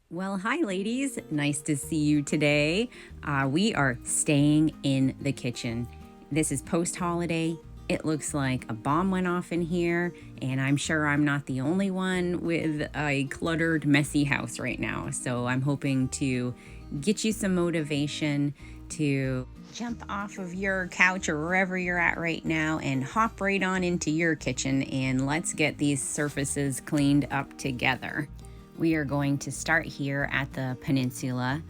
Well, hi, ladies. Nice to see you today. We are staying in the kitchen. This is post holiday. It looks like a bomb went off in here, and I'm sure I'm not the only one with a cluttered, messy house right now. So I'm hoping to get you some motivation to jump off of your couch or wherever you're at right now and hop right on into your kitchen, and let's get these surfaces cleaned up together. We are going to start here at the peninsula.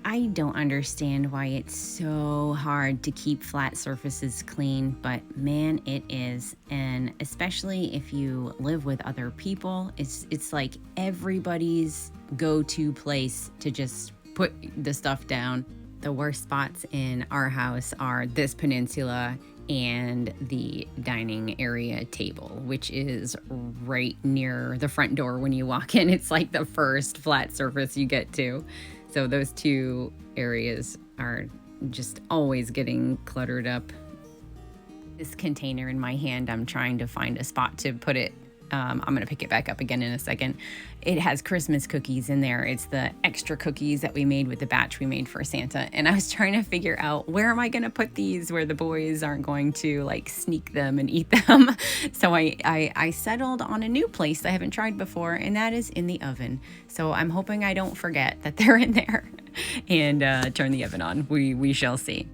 I don't understand why it's so hard to keep flat surfaces clean, but man, it is. And especially if you live with other people, it's like everybody's go-to place to just put the stuff down. The worst spots in our house are this peninsula and the dining area table, which is right near the front door when you walk in. It's like the first flat surface you get to. So those two areas are just always getting cluttered up. This container in my hand, I'm trying to find a spot to put it. I'm going to pick it back up again in a second. It has Christmas cookies in there. It's the extra cookies that we made with the batch we made for Santa. And I was trying to figure out, where am I going to put these where the boys aren't going to like sneak them and eat them? So I settled on a new place I haven't tried before, and that is in the oven. So I'm hoping I don't forget that they're in there and turn the oven on. We shall see.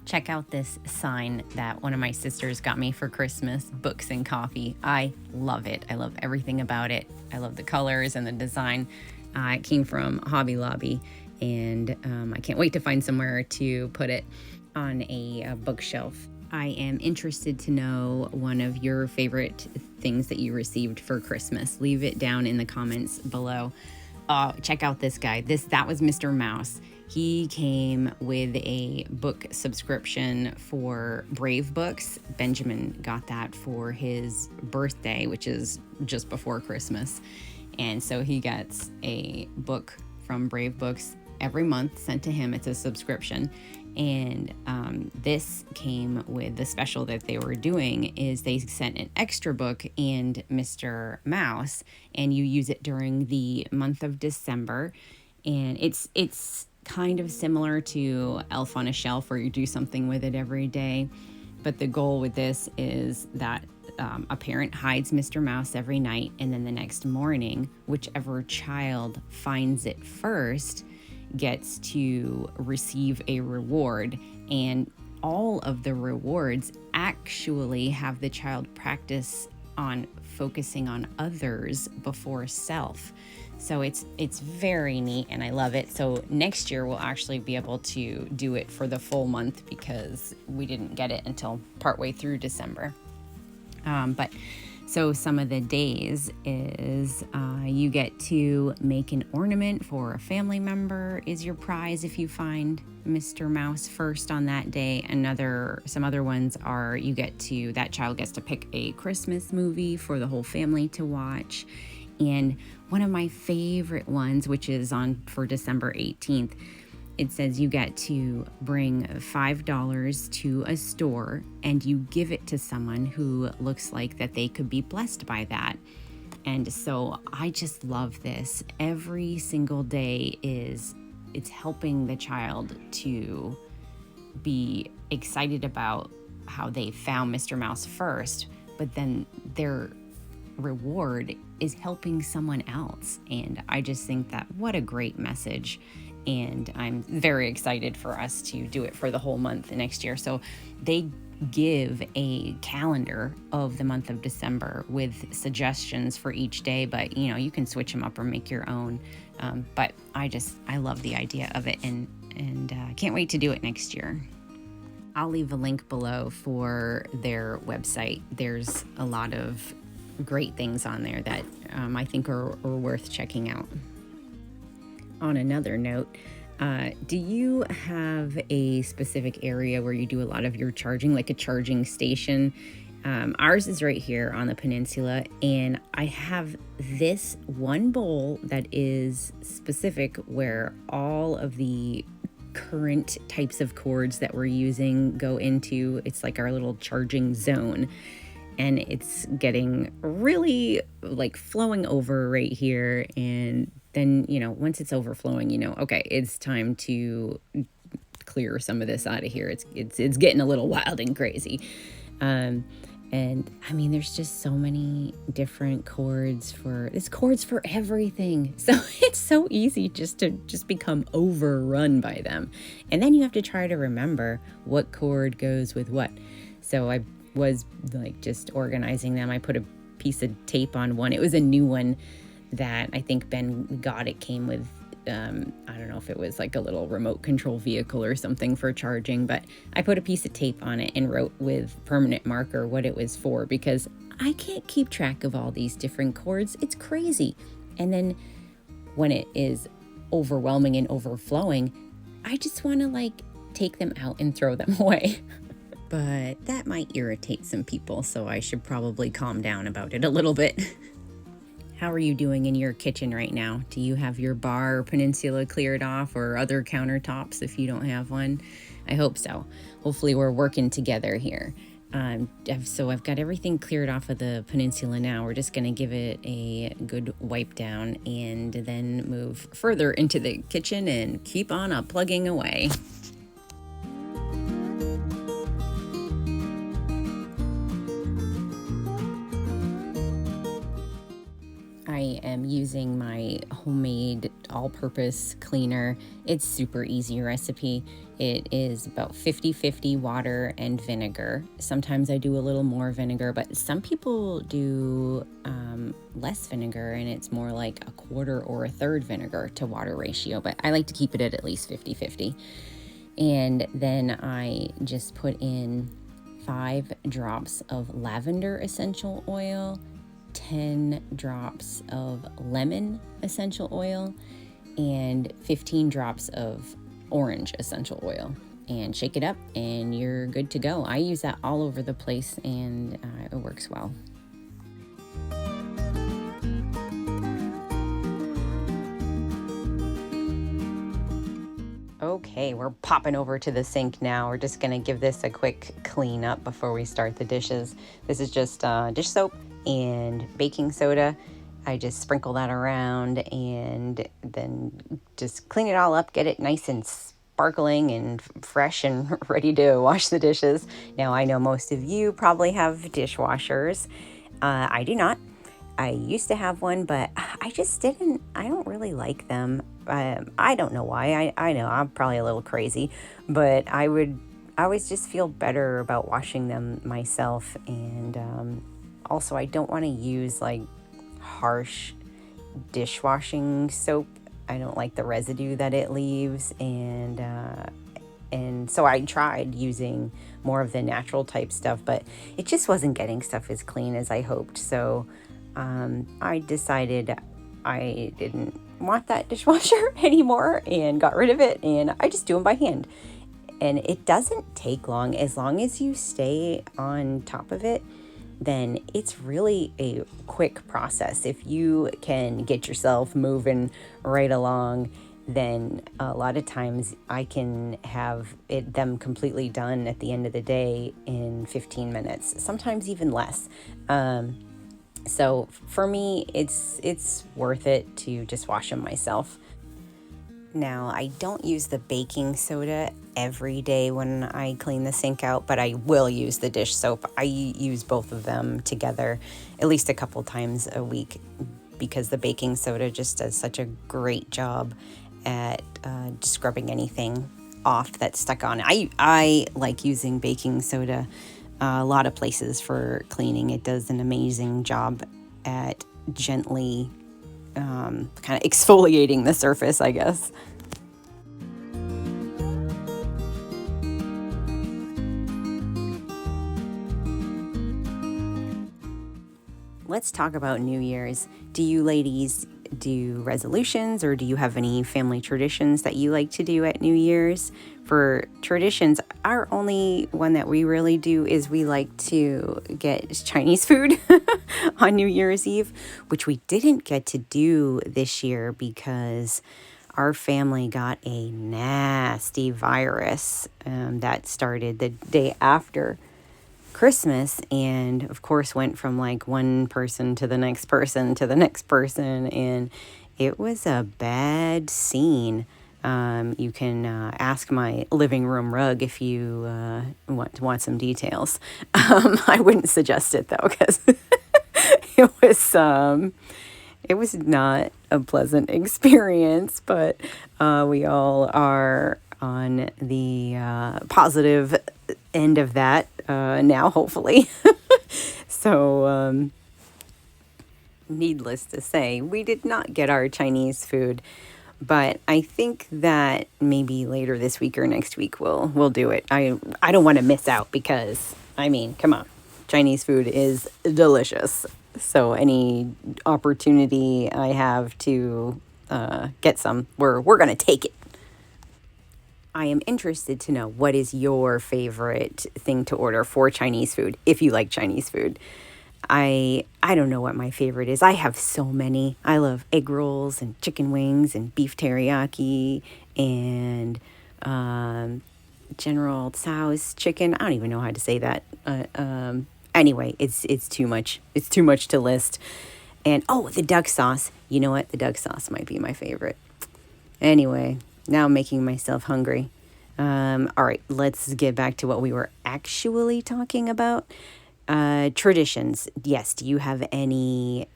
Check out this sign that one of my sisters got me for Christmas, Books and Coffee. I love it. I love everything about it. I love the colors and the design. It came from Hobby Lobby, and I can't wait to find somewhere to put it on a bookshelf. I am interested to know one of your favorite things that you received for Christmas. Leave it down in the comments below. Check out this guy. That was Mr. Mouse. He came with a book subscription for Brave Books. Benjamin got that for his birthday, which is just before Christmas. And so he gets a book from Brave Books every month sent to him. It's a subscription. And this came with the special that they were doing is they sent an extra book and Mr. Mouse, and you use it during the month of December. And it's kind of similar to Elf on a Shelf, where you do something with it every day. But the goal with this is that a parent hides Mr. Mouse every night, and then the next morning, whichever child finds it first gets to receive a reward. And all of the rewards actually have the child practice on focusing on others before self. So it's very neat, and I love it. So next year we'll actually be able to do it for the full month because we didn't get it until partway through December. So some of the days is you get to make an ornament for a family member is your prize if you find Mr. Mouse first on that day. Some other ones are that child gets to pick a Christmas movie for the whole family to watch. And one of my favorite ones, which is on for December 18th, it says you get to bring $5 to a store and you give it to someone who looks like that they could be blessed by that. And so I just love this. Every single day it's helping the child to be excited about how they found Mr. Mouse first, but then their reward is helping someone else. And I just think that what a great message. And I'm very excited for us to do it for the whole month next year. So they give a calendar of the month of December with suggestions for each day, but you can switch them up or make your own. But I love the idea of it, and can't wait to do it next year. I'll leave a link below for their website. There's a lot of great things on there that I think are worth checking out. On another note, do you have a specific area where you do a lot of your charging, like a charging station? Ours is right here on the peninsula, and I have this one bowl that is specific where all of the current types of cords that we're using go into. It's like our little charging zone. And it's getting really like flowing over right here, and then, once it's overflowing, okay, it's time to clear some of this out of here. It's getting a little wild and crazy. And I mean, there's just so many different cords for everything. So it's so easy to become overrun by them. And then you have to try to remember what cord goes with what. So I was like just organizing them. I put a piece of tape on one. It was a new one that I think Ben got. It came with I don't know if it was like a little remote control vehicle or something for charging, but I put a piece of tape on it and wrote with permanent marker what it was for, because I can't keep track of all these different cords. It's crazy. And then when it is overwhelming and overflowing, I just want to take them out and throw them away. But that might irritate some people, so I should probably calm down about it a little bit. How are you doing in your kitchen right now? Do you have your bar or peninsula cleared off, or other countertops if you don't have one? I hope so. Hopefully we're working together here. So I've got everything cleared off of the peninsula now. We're just going to give it a good wipe down and then move further into the kitchen and keep on plugging away. I am using my homemade all-purpose cleaner. It's super easy recipe. It is about 50-50 water and vinegar. Sometimes I do a little more vinegar, but some people do less vinegar, and it's more like a quarter or a third vinegar to water ratio, but I like to keep it at least 50-50. And then I just put in 5 drops of lavender essential oil, 10 drops of lemon essential oil, and 15 drops of orange essential oil, and shake it up and you're good to go. I use that all over the place, and it works well. Okay, we're popping over to the sink now. We're just gonna give this a quick clean up before we start the dishes. This is just dish soap and baking soda. I just sprinkle that around and then just clean it all up, get it nice and sparkling and fresh and ready to wash the dishes. Now, I know most of you probably have dishwashers. I do not. I used to have one, but I don't really like them. I don't know why. I know I'm probably a little crazy, but I always just feel better about washing them myself. And also, I don't want to use harsh dishwashing soap. I don't like the residue that it leaves, and so I tried using more of the natural type stuff, but it just wasn't getting stuff as clean as I hoped. So I decided I didn't want that dishwasher anymore and got rid of it, and I just do them by hand. And it doesn't take long as you stay on top of it. Then it's really a quick process. If you can get yourself moving right along, then a lot of times I can have them completely done at the end of the day in 15 minutes, sometimes even less. So for me, it's worth it to just wash them myself. Now, I don't use the baking soda every day when I clean the sink out, but I will use the dish soap. I use both of them together at least a couple times a week, because the baking soda just does such a great job at scrubbing anything off that's stuck on. I like using baking soda a lot of places for cleaning. It does an amazing job at gently kind of exfoliating the surface, I guess. Let's talk about New Year's. Do you ladies do resolutions, or do you have any family traditions that you like to do at New Year's? For traditions, our only one that we really do is we like to get Chinese food on New Year's Eve, which we didn't get to do this year because our family got a nasty virus that started the day after Christmas, and of course went from one person to the next person to the next person, and It was a bad scene. You can ask my living room rug if you want some details. I wouldn't suggest it though, because it was not a pleasant experience. But we all are on the positive end of that now, hopefully. So, needless to say, we did not get our Chinese food, but I think that maybe later this week or next week we'll do it. I don't want to miss out because, I mean, come on, Chinese food is delicious. So any opportunity I have to get some, we're going to take it. I am interested to know, what is your favorite thing to order for Chinese food, if you like Chinese food. I don't know what my favorite is. I have so many. I love egg rolls and chicken wings and beef teriyaki and General Tso's chicken. I don't even know how to say that. Anyway, it's too much. It's too much to list. And oh, the duck sauce. You know what? The duck sauce might be my favorite. Anyway, now I'm making myself hungry. All right, let's get back to what we were actually talking about. Traditions. Yes, do you have any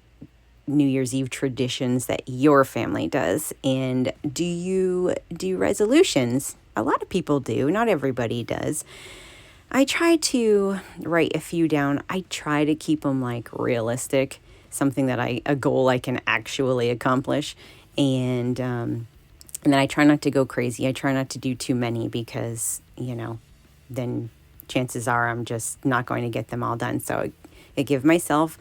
New Year's Eve traditions that your family does? And do you do resolutions? A lot of people do. Not everybody does. I try to write a few down. I try to keep them like realistic, something that a goal I can actually accomplish. And then I try not to go crazy. I try not to do too many because, then chances are I'm just not going to get them all done. So I give myself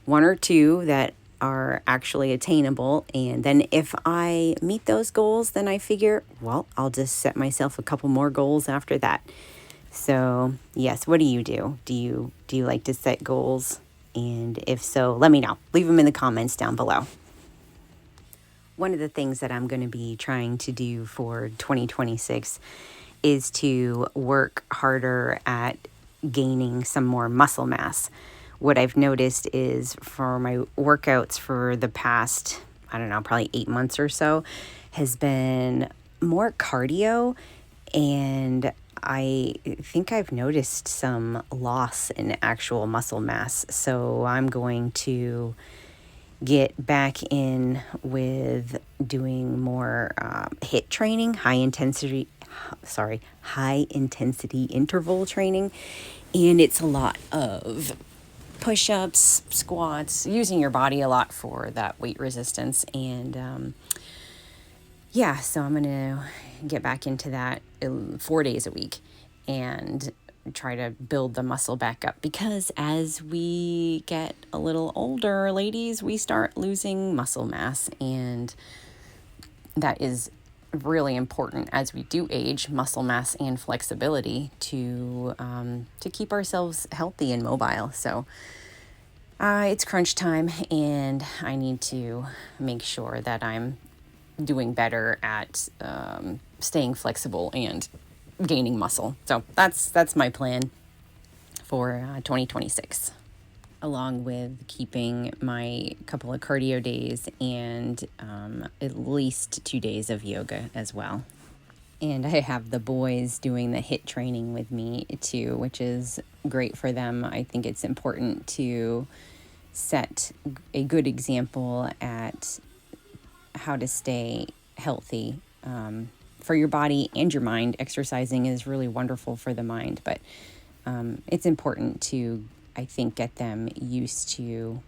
one or two that are actually attainable. And then if I meet those goals, then I figure, well, I'll just set myself a couple more goals after that. So yes, what do you do? Do you like to set goals? And if so, let me know. Leave them in the comments down below. One of the things that I'm going to be trying to do for 2026 is to work harder at gaining some more muscle mass. What I've noticed is for my workouts for the past, I don't know, probably 8 months or so, has been more cardio, and I think I've noticed some loss in actual muscle mass. So I'm going to get back in with doing more HIIT training, high intensity interval training. And it's a lot of push-ups, squats, using your body a lot for that weight resistance. And so I'm going to get back into that 4 days a week and try to build the muscle back up, because as we get a little older, ladies, we start losing muscle mass, and that is really important as we do age, muscle mass and flexibility to keep ourselves healthy and mobile. So it's crunch time, and I need to make sure that I'm doing better at staying flexible and gaining muscle. So that's my plan for 2026, along with keeping my couple of cardio days and at least 2 days of yoga as well. And I have the boys doing the HIIT training with me too, which is great for them. I think it's important to set a good example at how to stay healthy for your body and your mind. Exercising is really wonderful for the mind, but it's important to, I think, get them used to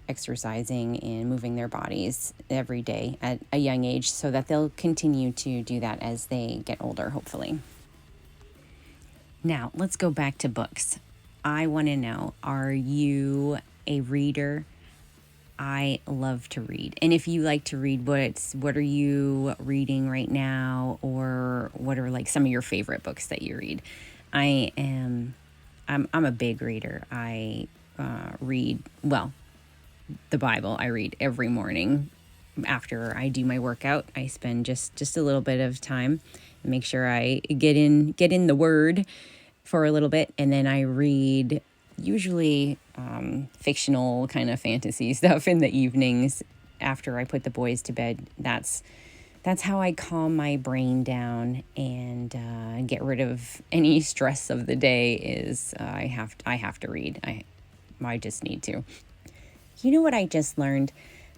exercising and moving their bodies every day at a young age, so that they'll continue to do that as they get older, hopefully. Now, let's go back to books. I want to know, are you a reader? I love to read. And if you like to read, what are you reading right now, or what are like some of your favorite books that you read? I'm a big reader. I read, the Bible. I read every morning after I do my workout. I spend just a little bit of time, make sure I get in the Word for a little bit, and then I read usually fictional kind of fantasy stuff in the evenings after I put the boys to bed, that's how I calm my brain down and get rid of any stress of the day. Is I have to read. I just need to. You know what I just learned?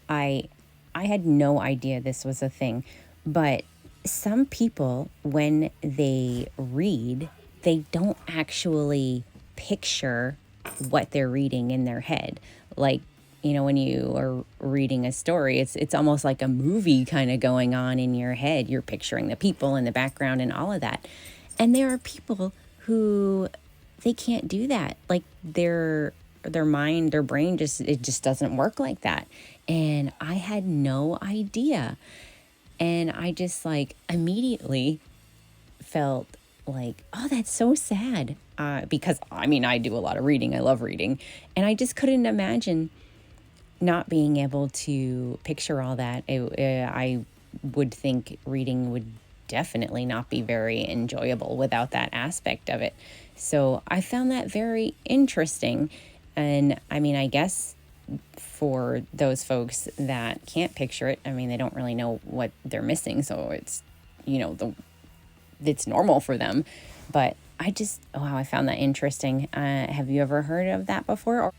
I had no idea this was a thing, but some people, when they read, they don't actually picture what they're reading in their head. Like, when you are reading a story, it's almost like a movie kind of going on in your head. You're picturing the people in the background and all of that. And there are people who they can't do that. Like their mind, their brain it just doesn't work like that. And I had no idea. And I just like immediately felt like, oh, that's so sad. Because I do a lot of reading. I love reading. And I just couldn't imagine not being able to picture all that. I would think reading would definitely not be very enjoyable without that aspect of it. So I found that very interesting. And I guess for those folks that can't picture it, they don't really know what they're missing. So it's, it's normal for them. But I found that interesting. Have you ever heard of that before?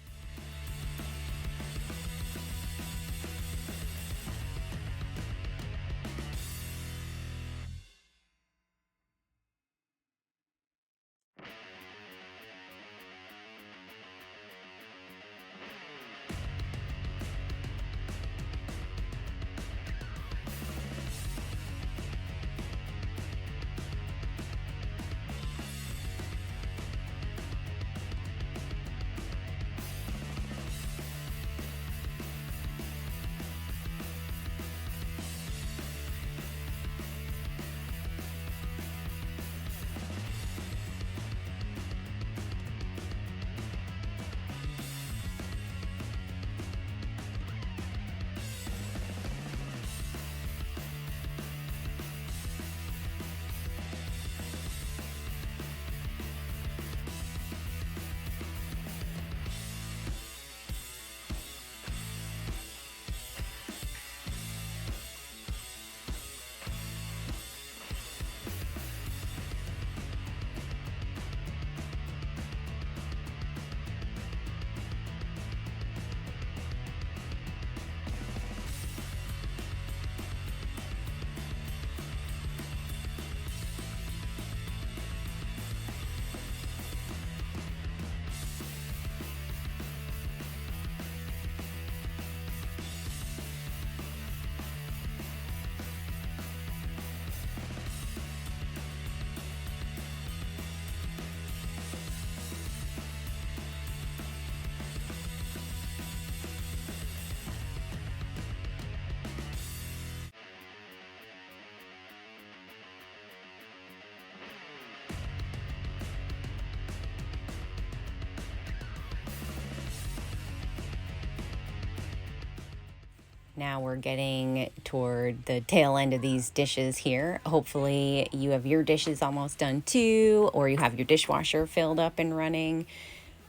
Now we're getting toward the tail end of these dishes here. Hopefully you have your dishes almost done too, or you have your dishwasher filled up and running.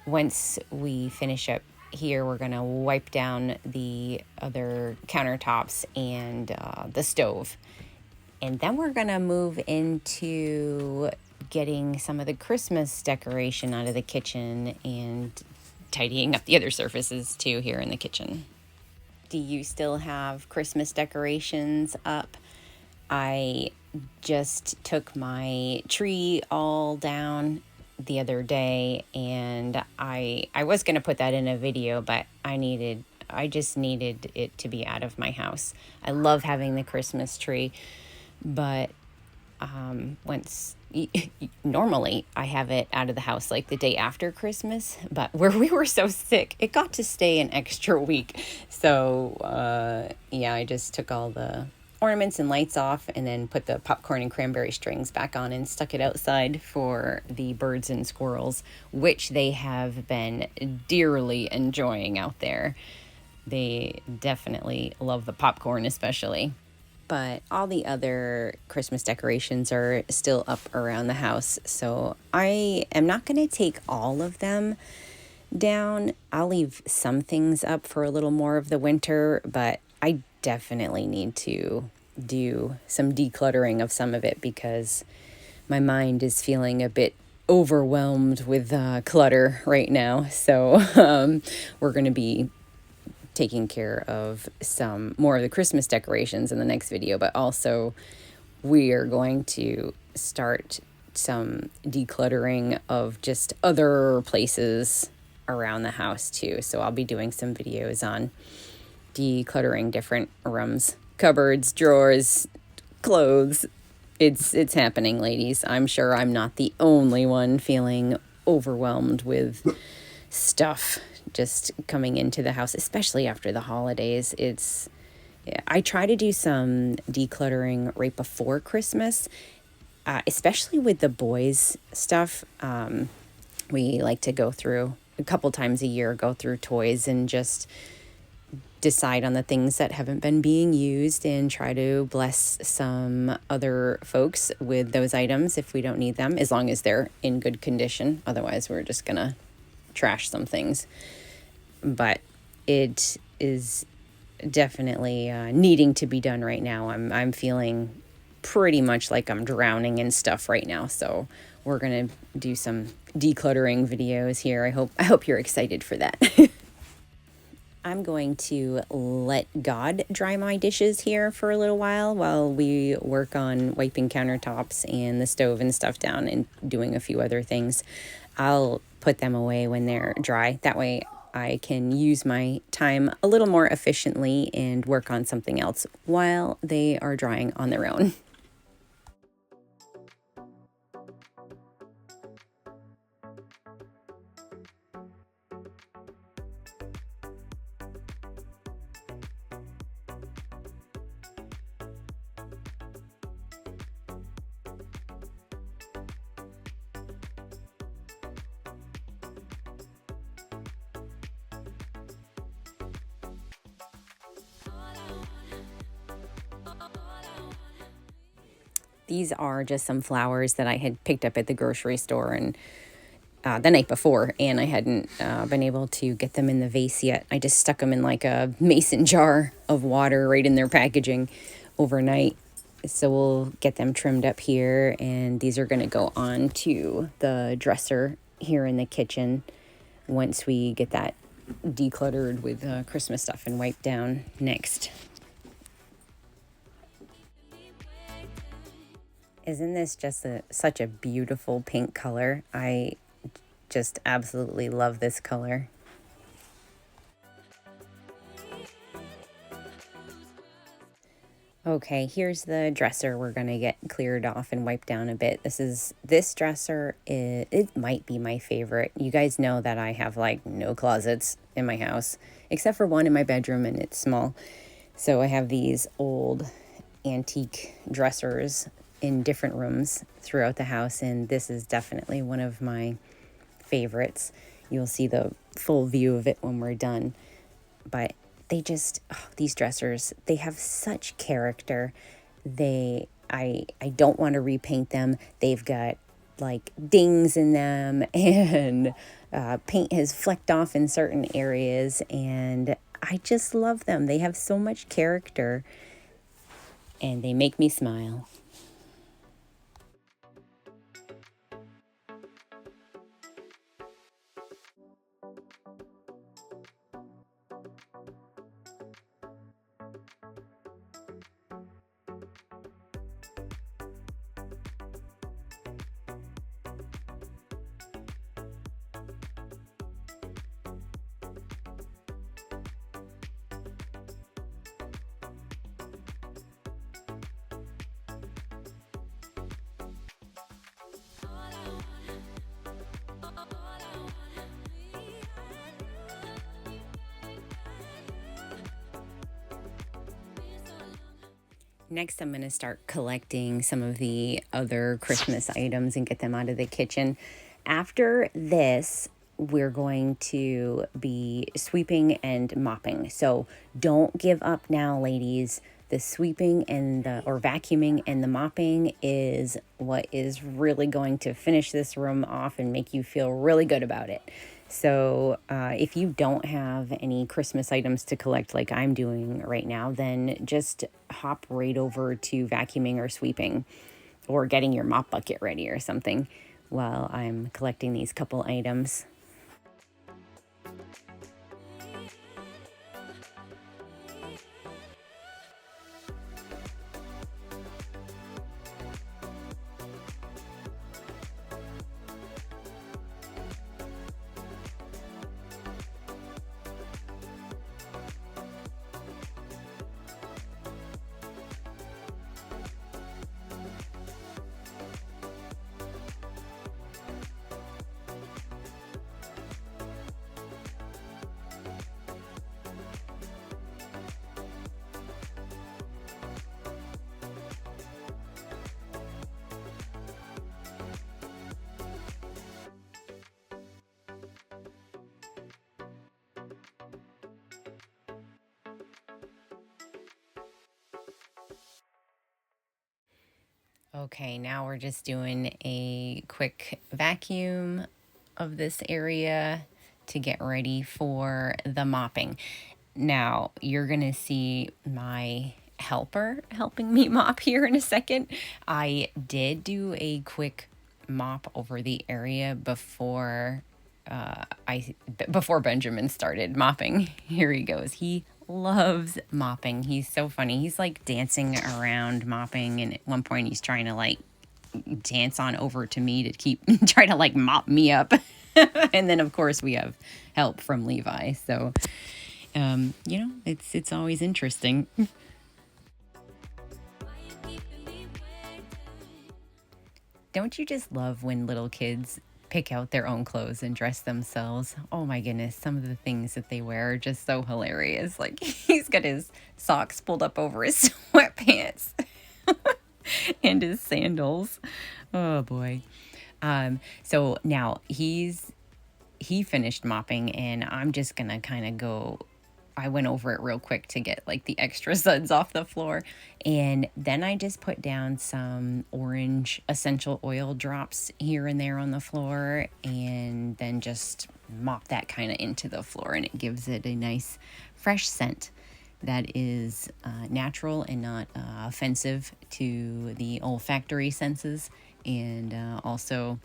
Once we finish up here, we're gonna wipe down the other countertops and the stove. And then we're gonna move into getting some of the Christmas decoration out of the kitchen and tidying up the other surfaces too here in the kitchen. Do you still have Christmas decorations up? I just took my tree all down the other day, and I was going to put that in a video, but I just needed it to be out of my house. I love having the Christmas tree, but normally I have it out of the house like the day after Christmas, but where we were so sick, it got to stay an extra week. So I just took all the ornaments and lights off and then put the popcorn and cranberry strings back on and stuck it outside for the birds and squirrels, which they have been dearly enjoying out there. They definitely love the popcorn especially. But all the other Christmas decorations are still up around the house. So I am not going to take all of them down. I'll leave some things up for a little more of the winter, but I definitely need to do some decluttering of some of it because my mind is feeling a bit overwhelmed with clutter right now. So we're going to be taking care of some more of the Christmas decorations in the next video, but also we are going to start some decluttering of just other places around the house too. So I'll be doing some videos on decluttering different rooms, cupboards, drawers, clothes. It's happening, ladies. I'm sure I'm not the only one feeling overwhelmed with stuff just coming into the house, especially after the holidays. I try to do some decluttering right before Christmas, especially with the boys' stuff. We like to go through a couple times a year, go through toys and just decide on the things that haven't been being used and try to bless some other folks with those items if we don't need them, as long as they're in good condition. Otherwise, we're just gonna trash some things. But it is definitely needing to be done right now. I'm feeling pretty much like I'm drowning in stuff right now. So we're gonna do some decluttering videos here. I hope you're excited for that. I'm going to let God dry my dishes here for a little while we work on wiping countertops and the stove and stuff down and doing a few other things. I'll put them away when they're dry. That way I can use my time a little more efficiently and work on something else while they are drying on their own. These are just some flowers that I had picked up at the grocery store and the night before, and I hadn't been able to get them in the vase yet. I just stuck them in like a mason jar of water right in their packaging overnight. So we'll get them trimmed up here, and these are going to go on to the dresser here in the kitchen once we get that decluttered with Christmas stuff and wiped down next. Isn't this just such a beautiful pink color? I just absolutely love this color. Okay, here's the dresser we're gonna get cleared off and wiped down a bit. This dresser, it might be my favorite. You guys know that I have like no closets in my house, except for one in my bedroom, and it's small. So I have these old antique dressers in different rooms throughout the house, and this is definitely one of my favorites. You'll see the full view of it when we're done, but these dressers, they have such character. I don't want to repaint them. They've got like dings in them, and paint has flecked off in certain areas, and I just love them. They have so much character, and they make me smile. Next, I'm going to start collecting some of the other Christmas items and get them out of the kitchen. After this, we're going to be sweeping and mopping. So don't give up now, ladies. The sweeping and or vacuuming and the mopping is what is really going to finish this room off and make you feel really good about it. So if you don't have any Christmas items to collect like I'm doing right now, then just hop right over to vacuuming or sweeping or getting your mop bucket ready or something while I'm collecting these couple items. Okay, now we're just doing a quick vacuum of this area to get ready for the mopping. Now, you're going to see my helper helping me mop here in a second. I did do a quick mop over the area before Benjamin started mopping. Here he goes. He loves mopping. He's so funny. He's like dancing around mopping, and at one point he's trying to like dance on over to me to keep try to like mop me up. And then of course we have help from Levi. So it's always interesting. Don't you just love when little kids pick out their own clothes and dress themselves? Oh my goodness, some of the things that they wear are just so hilarious. Like he's got his socks pulled up over his sweatpants and his sandals. Oh boy. So now he finished mopping, and I'm just gonna kind of go. I went over it real quick to get like the extra suds off the floor. And then I just put down some orange essential oil drops here and there on the floor, and then just mop that kind of into the floor, and it gives it a nice fresh scent that is natural and not offensive to the olfactory senses, and also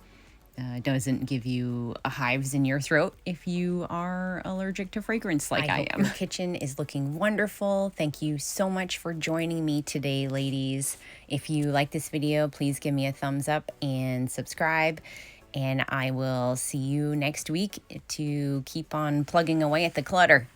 doesn't give you hives in your throat if you are allergic to fragrance like I am. Your kitchen is looking wonderful. Thank you so much for joining me today, ladies. If you like this video, please give me a thumbs up and subscribe. And I will see you next week to keep on plugging away at the clutter.